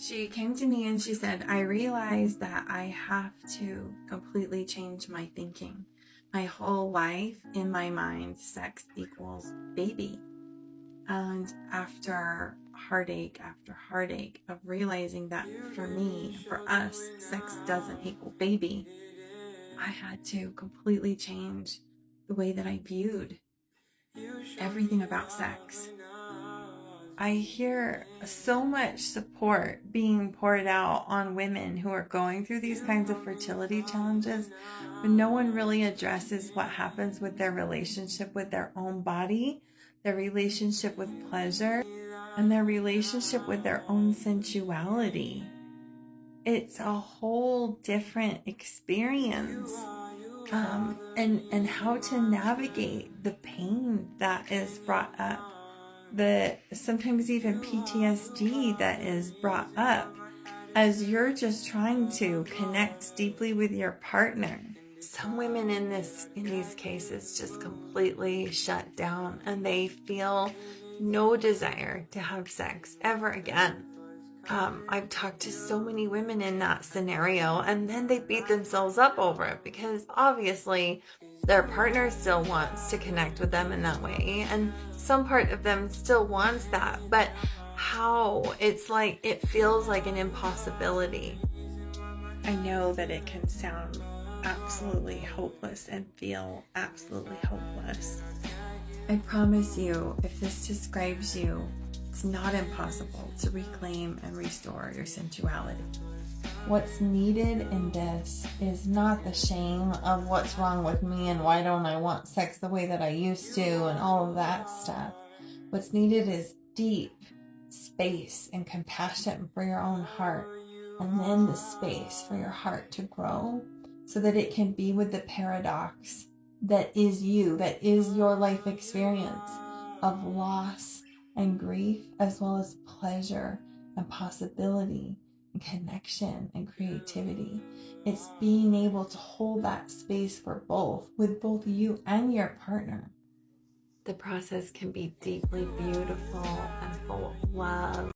She came to me and she said, I realized that I have to completely change my thinking. My whole life, in my mind, sex equals baby. And after heartache after heartache of realizing that for me, for us, sex doesn't equal baby, I had to completely change the way that I viewed everything about sex. I hear so much support being poured out on women who are going through these kinds of fertility challenges, but no one really addresses what happens with their relationship with their own body, their relationship with pleasure, and their relationship with their own sensuality. It's a whole different experience. And how to navigate the pain that is brought up, the sometimes even PTSD that is brought up as you're just trying to connect deeply with your partner. Some women in these cases just completely shut down and they feel no desire to have sex ever again. I've talked to so many women in that scenario, and then they beat themselves up over it because obviously their partner still wants to connect with them in that way, and some part of them still wants that, but how? It's like it feels like an impossibility. I know that it can sound absolutely hopeless and feel absolutely hopeless. I promise you, if this describes you, it's not impossible to reclaim and restore your sensuality. What's needed in this is not the shame of what's wrong with me and why don't I want sex the way that I used to and all of that stuff. What's needed is deep space and compassion for your own heart, and then the space for your heart to grow so that it can be with the paradox that is you, that is your life experience of loss and grief, as well as pleasure and possibility and connection and creativity. It's being able to hold that space for both, with both you and your partner. The process can be deeply beautiful and full of love